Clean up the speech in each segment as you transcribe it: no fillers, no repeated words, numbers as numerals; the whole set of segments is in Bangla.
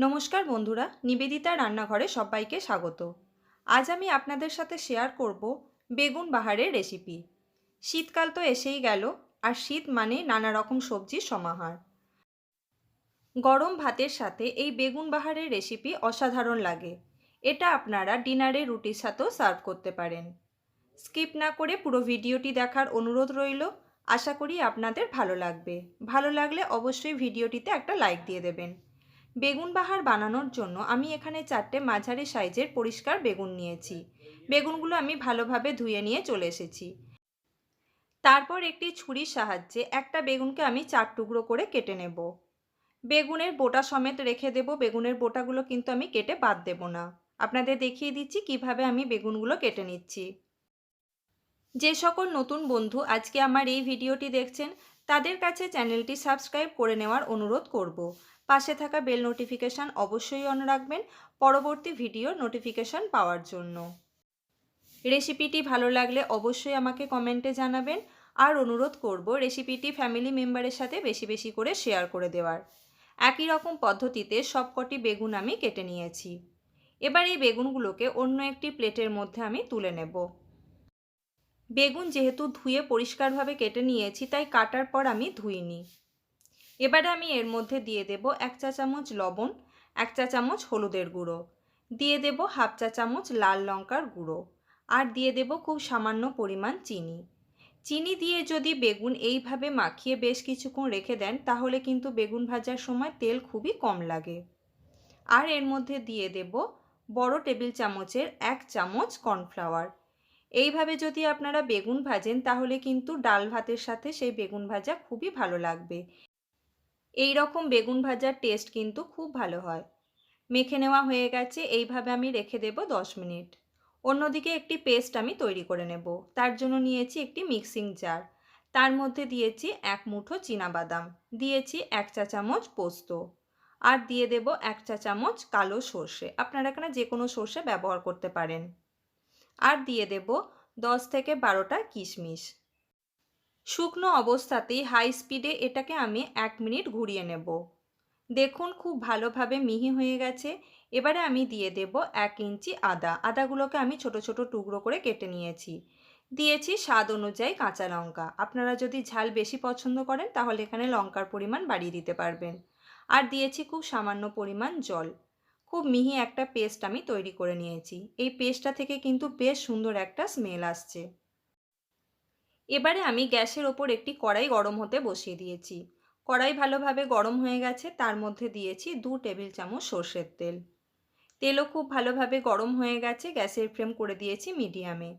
নমস্কার বন্ধুরা, নিবেদিতা রান্নাঘরে সবাইকে স্বাগত। আজ আমি আপনাদের সাথে শেয়ার করব বেগুন বাহারের রেসিপি। শীতকাল তো এসেই গেল, আর শীত মানে নানা রকম সবজির সমাহার। গরম ভাতের সাথে এই বেগুন বাহারের রেসিপি অসাধারণ লাগে। এটা আপনারা ডিনারে রুটির সাথেও সার্ভ করতে পারেন। স্কিপ না করে পুরো ভিডিওটি দেখার অনুরোধ রইল। আশা করি আপনাদের ভালো লাগবে। ভালো লাগলে অবশ্যই ভিডিওটিতে একটা লাইক দিয়ে দেবেন। বেগুন বাহার বানানোর জন্য আমি এখানে 4টে মাঝারি সাইজের পরিষ্কার বেগুন নিয়েছি। বেগুনগুলো আমি ভালোভাবে ধুয়ে নিয়ে চলে এসেছি। তারপর একটি ছুরির সাহায্যে একটা বেগুনকে আমি 4 টুকরো করে কেটে নেব। বেগুনের বোটা সমেত রেখে দেব। বেগুনের বোটাগুলো কিন্তু আমি কেটে বাদ দেব না। আপনাদের দেখিয়ে দিচ্ছি কিভাবে আমি বেগুনগুলো কেটে নিচ্ছি। যে সকল নতুন বন্ধু আজকে আমার এই ভিডিওটি দেখছেন, তাদের কাছে চ্যানেলটি সাবস্ক্রাইব করে নেওয়ার অনুরোধ করব। পাশে থাকা বেল নোটিফিকেশান অবশ্যই অন রাখবেন পরবর্তী ভিডিওর নোটিফিকেশান পাওয়ার জন্য। রেসিপিটি ভালো লাগলে অবশ্যই আমাকে কমেন্টে জানাবেন, আর অনুরোধ করব রেসিপিটি ফ্যামিলি মেম্বারের সাথে বেশি বেশি করে শেয়ার করে দেওয়ার। একই রকম পদ্ধতিতে সবকটি বেগুন আমি কেটে নিয়েছি। এবার এই বেগুনগুলোকে অন্য একটি প্লেটের মধ্যে আমি তুলে নেব। বেগুন যেহেতু ধুয়ে পরিষ্কারভাবে কেটে নিয়েছি, তাই কাটার পর আমি ধুইনি। এবারে আমি এর মধ্যে দিয়ে দেব 1 চা চামচ লবণ, 1 চা চামচ হলুদের গুঁড়ো, দিয়ে দেব 1/2 চা চামচ লাল লঙ্কার গুঁড়ো, আর দিয়ে দেব খুব সামান্য পরিমাণ চিনি। চিনি দিয়ে যদি বেগুন এইভাবে মাখিয়ে বেশ কিছুক্ষণ রেখে দেন, তাহলে কিন্তু বেগুন ভাজার সময় তেল খুবই কম লাগে। আর এর মধ্যে দিয়ে দেব বড় টেবিল চামচের 1 চামচ কর্নফ্লাওয়ার। এইভাবে যদি আপনারা বেগুন ভাজেন, তাহলে কিন্তু ডাল ভাতের সাথে সেই বেগুন ভাজা খুবই ভালো লাগবে। এই রকম বেগুন ভাজার টেস্ট কিন্তু খুব ভালো হয়। মেখে নেওয়া হয়ে গেছে। এইভাবে আমি রেখে দেব 10 মিনিট। অন্যদিকে একটি পেস্ট আমি তৈরি করে নেব। তার জন্য নিয়েছি একটি মিক্সিং জার। তার মধ্যে দিয়েছি 1 মুঠো চীনাবাদাম, দিয়েছি 1 চা চামচ পোস্ত, আর দিয়ে দেব 1 চা চামচ কালো সর্ষে। আপনারা এখানে যে কোনো সর্ষে ব্যবহার করতে পারেন। আর দিয়ে দেব 10 থেকে 12টা কিশমিশ। শুকনো অবস্থাতেই হাই স্পিডে এটাকে আমি 1 মিনিট ঘুরিয়ে নেব। দেখুন খুব ভালোভাবে মিহি হয়ে গেছে। এবারে আমি দিয়ে দেব 1 ইঞ্চি আদা। আদাগুলোকে আমি ছোট ছোট টুকরো করে কেটে নিয়েছি। দিয়েছি স্বাদ অনুযায়ী কাঁচা লঙ্কা। আপনারা যদি ঝাল বেশি পছন্দ করেন, তাহলে এখানে লঙ্কার পরিমাণ বাড়িয়ে দিতে পারবেন। আর দিয়েছি খুব সামান্য পরিমাণ জল। খুব মিহি একটা পেস্ট আমি তৈরি করে নিয়েছি। এই পেস্টটা থেকে কিন্তু বেশ সুন্দর একটা স্মেল আসছে। এবারে আমি গ্যাসের ওপর একটি কড়াই গরম হতে বসিয়ে দিয়েছি। কড়াই ভালোভাবে গরম হয়ে গেছে। তার মধ্যে দিয়েছি 2 টেবিল চামচ সর্ষের তেল। তেলও খুব ভালোভাবে গরম হয়ে গেছে। গ্যাসের ফ্লেম করে দিয়েছি মিডিয়ামে।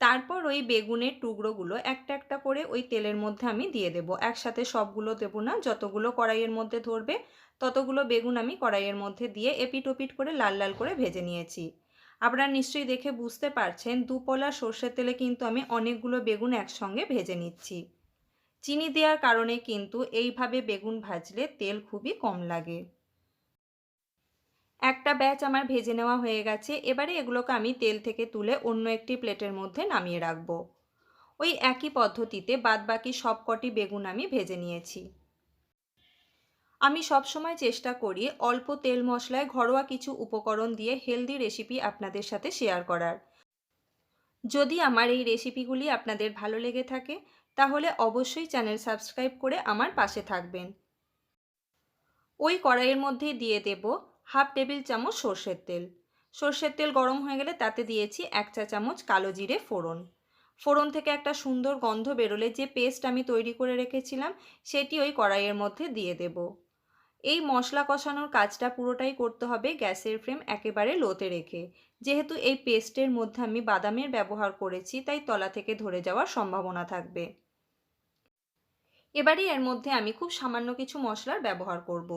তারপর ওই বেগুনের টুকরোগুলো একটা একটা করে ওই তেলের মধ্যে আমি দিয়ে দেব। একসাথে সবগুলো দেব না, যতগুলো কড়াইয়ের মধ্যে ধরবে ততগুলো বেগুন আমি কড়াইয়ের মধ্যে দিয়ে এপিট ওপিট করে লাল লাল করে ভেজে নিয়েছি। আপনারা নিশ্চয়ই দেখে বুঝতে পারছেন, দুপলা সর্ষের তেলে কিন্তু আমি অনেকগুলো বেগুন একসঙ্গে ভেজে নিচ্ছি। চিনি দেওয়ার কারণে কিন্তু এইভাবে বেগুন ভাজলে তেল খুবই কম লাগে। একটা ব্যাচ আমার ভেজে নেওয়া হয়ে গেছে। এবারে এগুলোকে আমি তেল থেকে তুলে অন্য একটি প্লেটের মধ্যে নামিয়ে রাখবো। ওই একই পদ্ধতিতে বাদবাকি সবকটি বেগুন আমি ভেজে নিয়েছি। আমি সবসময় চেষ্টা করি অল্প তেল মশলায় ঘরোয়া কিছু উপকরণ দিয়ে হেলদি রেসিপি আপনাদের সাথে শেয়ার করার। যদি আমার এই রেসিপিগুলি আপনাদের ভালো লেগে থাকে, তাহলে অবশ্যই চ্যানেল সাবস্ক্রাইব করে আমার পাশে থাকবেন। ওই কড়াইয়ের মধ্যেই দিয়ে দেব 1/2 টেবিল চামচ সর্ষের তেল। সর্ষের তেল গরম হয়ে গেলে তাতে দিয়েছি 1 চা চামচ কালো জিরে ফোড়ন। ফোড়ন থেকে একটা সুন্দর গন্ধ বেরোলে যে পেস্ট আমি তৈরি করে রেখেছিলাম, সেটি ওই কড়াইয়ের মধ্যে দিয়ে দেব। এই মশলা কষানোর কাজটা পুরোটাই করতে হবে গ্যাসের ফ্লেম একেবারে লোতে রেখে। যেহেতু এই পেস্টের মধ্যে আমি বাদামের ব্যবহার করেছি, তাই তলা থেকে ধরে যাওয়ার সম্ভাবনা থাকবে। এবারে এর মধ্যে আমি খুব সামান্য কিছু মশলার ব্যবহার করব।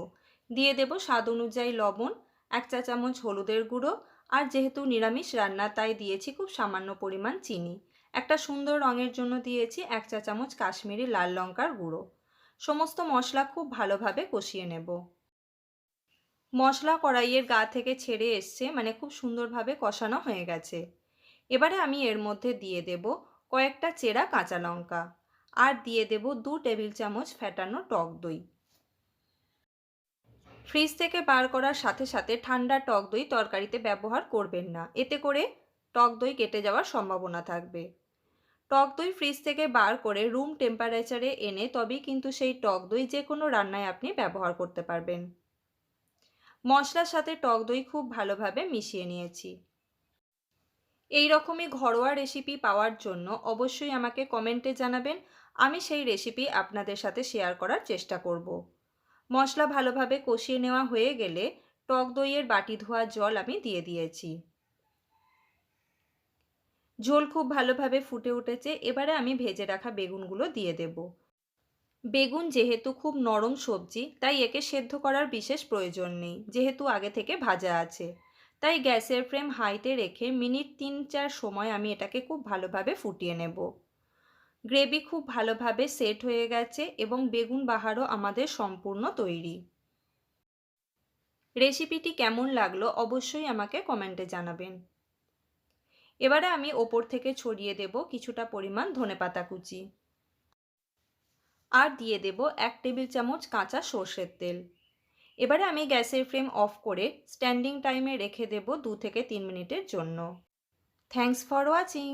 দিয়ে দেব স্বাদ অনুযায়ী লবণ, 1 চা চামচ হলুদের গুঁড়ো, আর যেহেতু নিরামিষ রান্না তাই দিয়েছি খুব সামান্য পরিমাণ চিনি। একটা সুন্দর রঙের জন্য দিয়েছি 1 চা চামচ কাশ্মীরি লাল লঙ্কার গুঁড়ো। সমস্ত মশলা খুব ভালোভাবে কষিয়ে নেব। মশলা কড়াইয়ের গা থেকে ছেড়ে এসছে, মানে খুব সুন্দরভাবে কষানো হয়ে গেছে। এবারে আমি এর মধ্যে দিয়ে দেব কয়েকটা চেরা কাঁচা লঙ্কা, আর দিয়ে দেব 2 টেবিল চামচ ফ্যাটানো টক দই। ফ্রিজ থেকে বার করার সাথে সাথে ঠান্ডা টক দই তরকারিতে ব্যবহার করবেন না, এতে করে টক দই কেটে যাওয়ার সম্ভাবনা থাকবে। টক দই ফ্রিজ থেকে বার করে রুম টেম্পারেচারে এনে তবেই কিন্তু সেই টক দই যে কোনো রান্নায় আপনি ব্যবহার করতে পারবেন। মশলার সাথে টক দই খুব ভালোভাবে মিশিয়ে নিয়েছি। এই রকমই ঘরোয়া রেসিপি পাওয়ার জন্য অবশ্যই আমাকে কমেন্টে জানাবেন, আমি সেই রেসিপি আপনাদের সাথে শেয়ার করার চেষ্টা করব। মশলা ভালোভাবে কষিয়ে নেওয়া হয়ে গেলে টক দইয়ের বাটি ধোয়া জল আমি দিয়ে দিয়েছি। ঝোল খুব ভালোভাবে ফুটে উঠেছে, এবারে আমি ভেজে রাখা বেগুনগুলো দিয়ে দেব। বেগুন যেহেতু খুব নরম সবজি, তাই একে সেদ্ধ করার বিশেষ প্রয়োজন নেই, যেহেতু আগে থেকে ভাজা আছে। তাই গ্যাসের ফ্লেম হাইতে রেখে মিনিট 3-4 সময় আমি এটাকে খুব ভালোভাবে ফুটিয়ে নেব। গ্রেভি খুব ভালোভাবে সেট হয়ে গেছে এবং বেগুন বাহারও আমাদের সম্পূর্ণ তৈরি। রেসিপিটি কেমন লাগলো অবশ্যই আমাকে কমেন্টে জানাবেন। এবারে আমি ওপর থেকে ছড়িয়ে দেব কিছুটা পরিমাণ ধনেপাতা কুচি, আর দিয়ে দেব 1 টেবিল চামচ কাঁচা সর্ষের তেল। এবারে আমি গ্যাসের ফ্লেম অফ করে স্ট্যান্ডিং টাইমে রেখে দেব 2 থেকে 3 মিনিটের জন্য। Thanks for watching.